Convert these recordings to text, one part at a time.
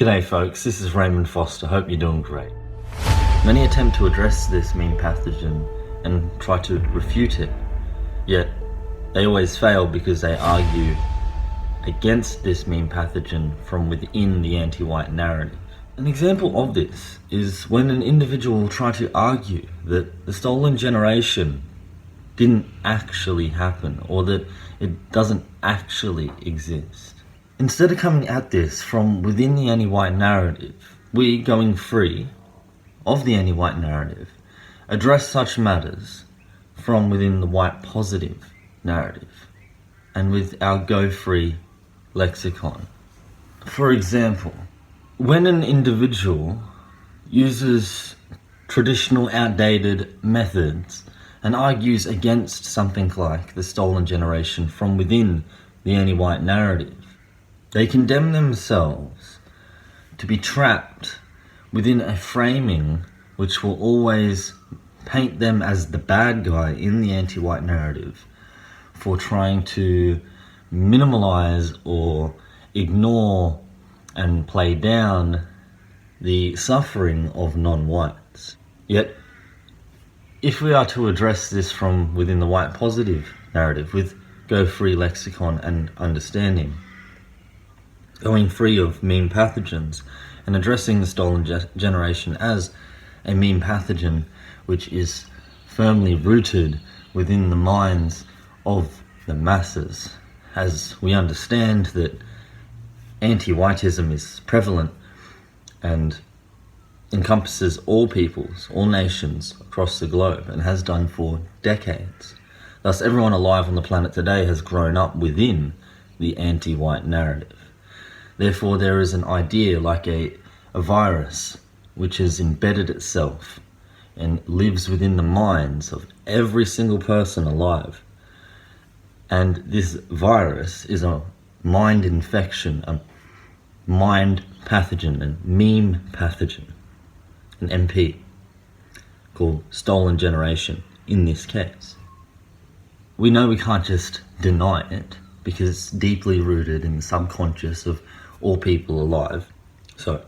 G'day folks, this is Raymond Foster, hope you're doing great. Many attempt to address this meme pathogen and try to refute it, yet they always fail because they argue against this meme pathogen from within the anti-white narrative. An example of this is when an individual will try to argue that the stolen generation didn't actually happen or that it doesn't actually exist. Instead of coming at this from within the anti-white narrative, we, going free of the anti-white narrative, address such matters from within the white positive narrative and with our go free lexicon. For example, when an individual uses traditional outdated methods and argues against something like the stolen generation from within the anti-white narrative, they condemn themselves to be trapped within a framing which will always paint them as the bad guy in the anti-white narrative for trying to minimalize or ignore and play down the suffering of non-whites. Yet, if we are to address this from within the white positive narrative with go free lexicon and understanding, going free of meme pathogens and addressing the stolen generation as a meme pathogen which is firmly rooted within the minds of the masses, as we understand that anti-whiteism is prevalent and encompasses all peoples, all nations across the globe, and has done for decades. Thus, everyone alive on the planet today has grown up within the anti-white narrative. Therefore, there is an idea like a virus which has embedded itself and lives within the minds of every single person alive. And this virus is a mind infection, a mind pathogen, a meme pathogen, an MP, called stolen generation in this case. We know we can't just deny it because it's deeply rooted in the subconscious of all people alive. So,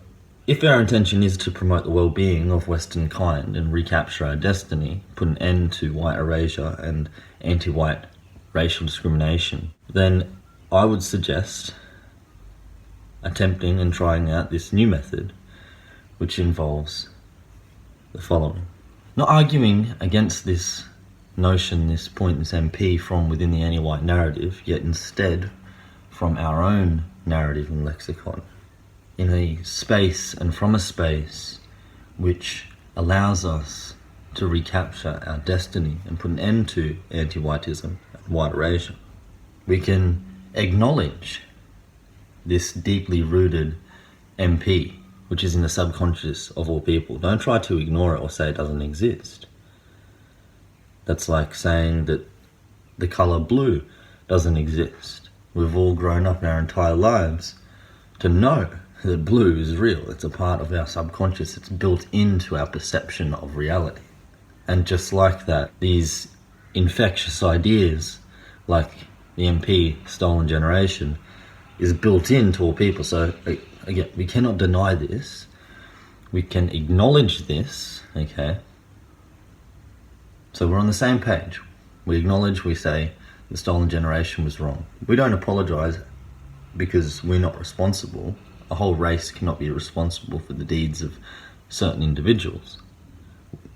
if our intention is to promote the well-being of Western kind and recapture our destiny, put an end to white erasure and anti-white racial discrimination, then I would suggest attempting and trying out this new method, which involves the following. Not arguing against this notion, this point, this MP from within the anti-white narrative, yet instead from our own narrative and lexicon, in a space and from a space which allows us to recapture our destiny and put an end to anti-whiteism and white erasure. We can acknowledge this deeply rooted MP, which is in the subconscious of all people. Don't try to ignore it or say it doesn't exist. That's like saying that the color blue doesn't exist. We've all grown up our entire lives to know that blue is real. It's a part of our subconscious. It's built into our perception of reality. And just like that, these infectious ideas, like the MP, stolen generation, is built into all people. So again, we cannot deny this. We can acknowledge this, okay? So we're on the same page. We acknowledge, we say, the stolen generation was wrong. We don't apologize because we're not responsible. A whole race cannot be responsible for the deeds of certain individuals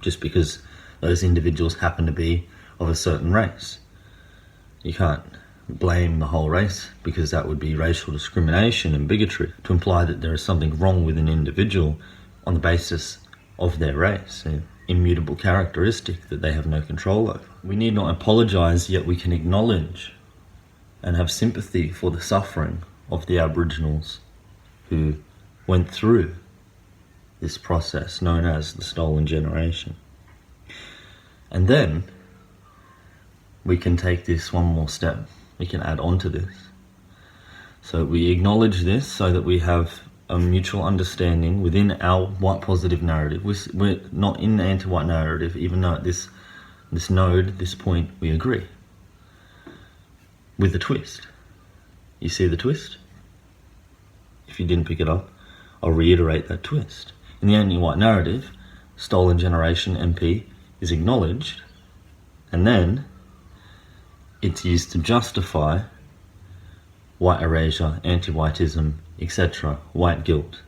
just because those individuals happen to be of a certain race. You can't blame the whole race because that would be racial discrimination and bigotry to imply that there is something wrong with an individual on the basis of their race, an immutable characteristic that they have no control over. We need not apologize, yet we can acknowledge and have sympathy for the suffering of the Aboriginals who went through this process known as the stolen generation. And then we can take this one more step. We can add on to this. So we acknowledge this so that we have a mutual understanding within our white positive narrative. We're not in the anti-white narrative, even though at this node, this point, we agree. With a twist. You see the twist? If you didn't pick it up, I'll reiterate that twist. In the anti-white narrative, stolen generation MP is acknowledged, and then it's used to justify white erasure, anti-whiteism, etc., white guilt.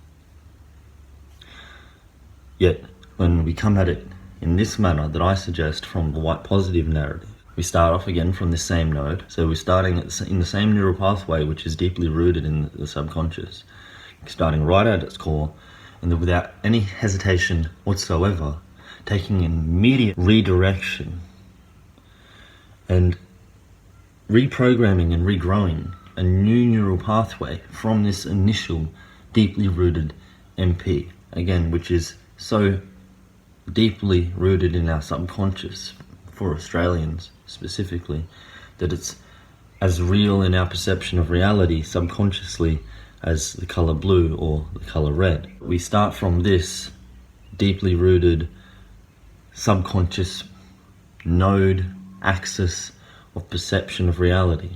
Yet, when we come at it in this manner that I suggest from the white positive narrative, we start off again from the same node. So we're starting in the same neural pathway, which is deeply rooted in the subconscious, starting right at its core, and then without any hesitation whatsoever, taking an immediate redirection and reprogramming and regrowing a new neural pathway from this initial deeply rooted MP, again, which is so deeply rooted in our subconscious, for Australians specifically, that it's as real in our perception of reality subconsciously as the colour blue or the colour red. We start from this deeply rooted subconscious node axis of perception of reality,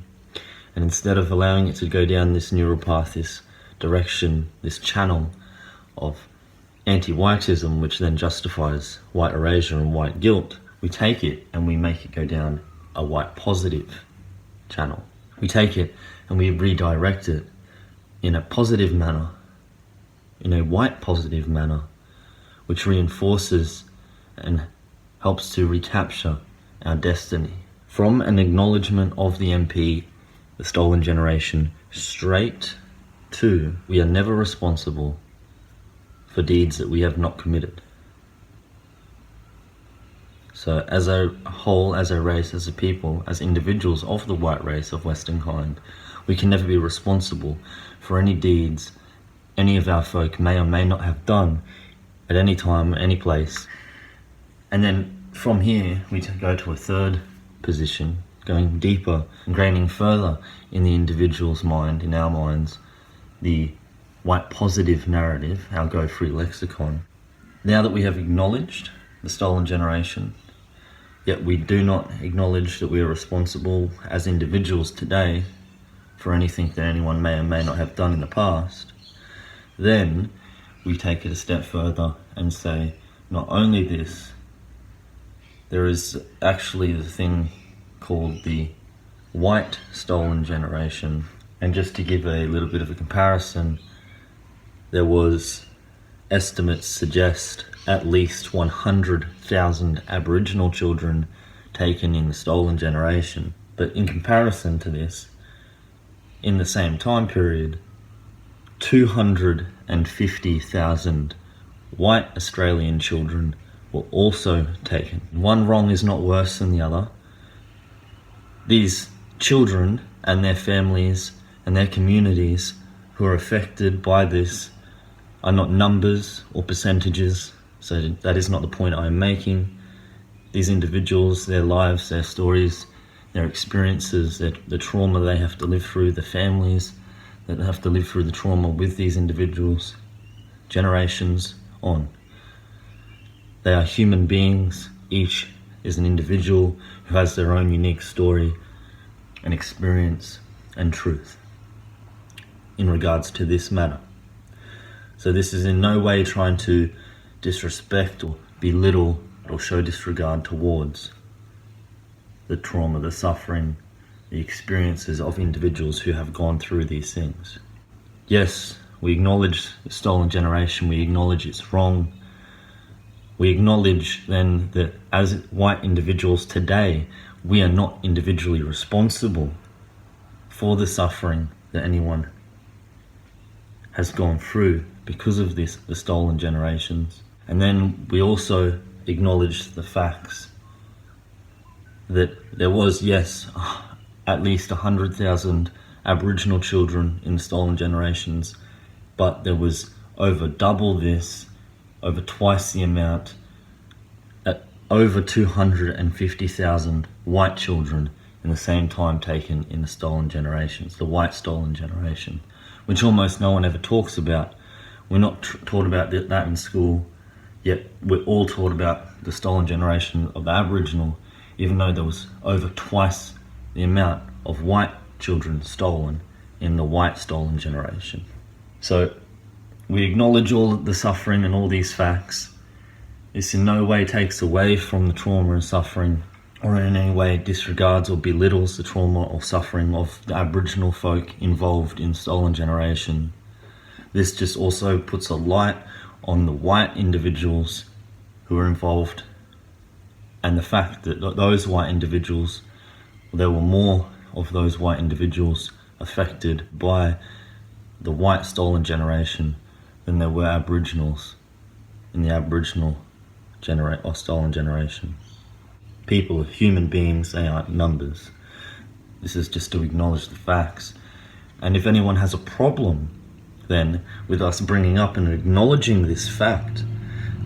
and instead of allowing it to go down this neural path, this direction, this channel of anti-whiteism, which then justifies white erasure and white guilt, we take it and we make it go down a white positive channel. We take it and we redirect it in a positive manner, in a white positive manner, which reinforces and helps to recapture our destiny. From an acknowledgement of the MP, the stolen generation, straight to we are never responsible for deeds that we have not committed. So as a whole, as a race, as a people, as individuals of the white race of Western kind, we can never be responsible for any deeds any of our folk may or may not have done at any time, any place. And then from here, we go to a third position, going deeper, ingraining further in the individual's mind, in our minds, the white positive narrative, our Go Free lexicon. Now that we have acknowledged the stolen generation, yet we do not acknowledge that we are responsible as individuals today for anything that anyone may or may not have done in the past, then we take it a step further and say, not only this, there is actually the thing called the white stolen generation. And just to give a little bit of a comparison, there was estimates suggest at least 100,000 Aboriginal children taken in the stolen generation. But in comparison to this, in the same time period, 250,000 white Australian children were also taken. One wrong is not worse than the other. These children and their families and their communities who are affected by this are not numbers or percentages, so that is not the point I am making. These individuals, their lives, their stories, their experiences, the trauma they have to live through, the families that have to live through the trauma with these individuals, generations on. They are human beings. Each is an individual who has their own unique story and experience and truth in regards to this matter. So this is in no way trying to disrespect or belittle or show disregard towards the trauma, the suffering, the experiences of individuals who have gone through these things. Yes, we acknowledge the stolen generation, we acknowledge it's wrong. We acknowledge then that as white individuals today, we are not individually responsible for the suffering that anyone has gone through because of this, the stolen generations. And then we also acknowledge the facts that there was, yes, at least 100,000 Aboriginal children in the stolen generations, but there was over double this, over twice the amount, at over 250,000 white children in the same time taken in the stolen generations, the white stolen generation, which almost no one ever talks about. We're not taught about that in school, yet we're all taught about the stolen generation of the Aboriginal, even though there was over twice the amount of white children stolen in the white stolen generation. So we acknowledge all the suffering and all these facts, this in no way takes away from the trauma and suffering, or in any way disregards or belittles the trauma or suffering of the Aboriginal folk involved in stolen generation. This just also puts a light on the white individuals who are involved, and the fact that those white individuals, there were more of those white individuals affected by the white stolen generation than there were Aboriginals in the Aboriginal stolen generation. People, human beings, they aren't numbers. This is just to acknowledge the facts. And if anyone has a problem then with us bringing up and acknowledging this fact,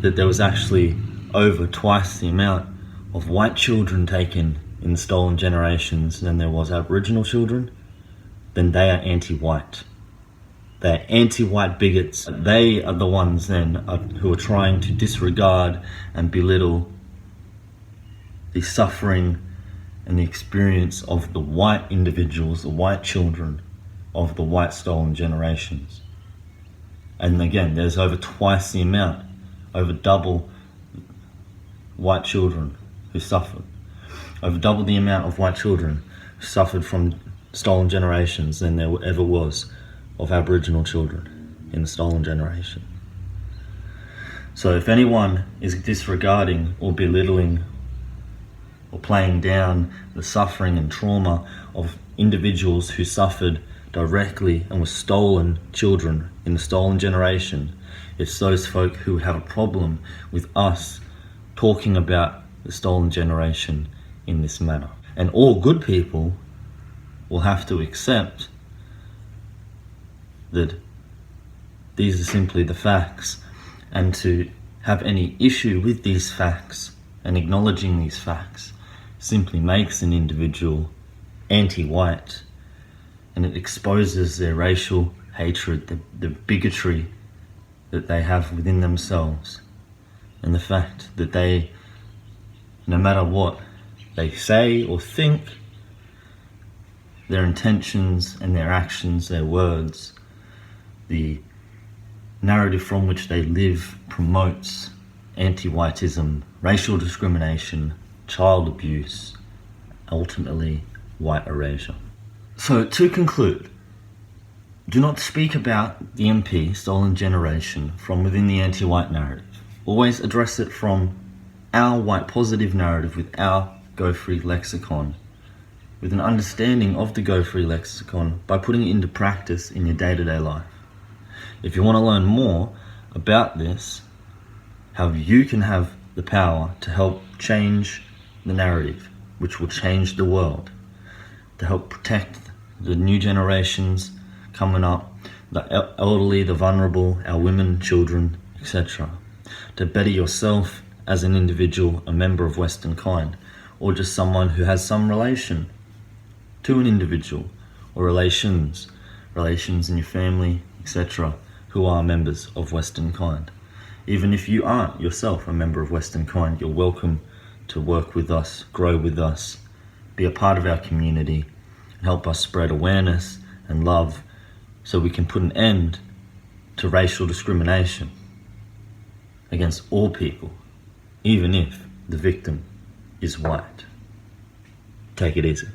that there was actually over twice the amount of white children taken in the stolen generations than there was Aboriginal children, then they are anti-white. They're anti-white bigots. They are the ones then who are trying to disregard and belittle the suffering and the experience of the white individuals, the white children of the white stolen generations. And again, there's over twice the amount, over double white children who suffered. Over double the amount of white children who suffered from stolen generations than there ever was of Aboriginal children in the stolen generation. So if anyone is disregarding or belittling or playing down the suffering and trauma of individuals who suffered directly and were stolen children in the stolen generation, it's those folk who have a problem with us talking about the stolen generation in this manner. And all good people will have to accept that these are simply the facts, and to have any issue with these facts and acknowledging these facts simply makes an individual anti-white, and it exposes their racial hatred, the bigotry that they have within themselves, and the fact that they, no matter what they say or think, their intentions and their actions, their words, the narrative from which they live promotes anti-whiteism, racial discrimination, child abuse, ultimately white erasure. So to conclude, do not speak about the MP stolen generation from within the anti-white narrative. Always address it from our white positive narrative with our Go Free lexicon, with an understanding of the Go Free lexicon by putting it into practice in your day-to-day life. If you want to learn more about this, how you can have the power to help change the narrative, which will change the world, to help protect the new generations coming up, the elderly, the vulnerable, our women, children, etc. To better yourself as an individual, a member of Western kind, or just someone who has some relation to an individual, or relations in your family, etc., who are members of Western kind. Even if you aren't yourself a member of Western kind, you're welcome to work with us, grow with us, be a part of our community, and help us spread awareness and love so we can put an end to racial discrimination against all people, even if the victim is white. Take it easy.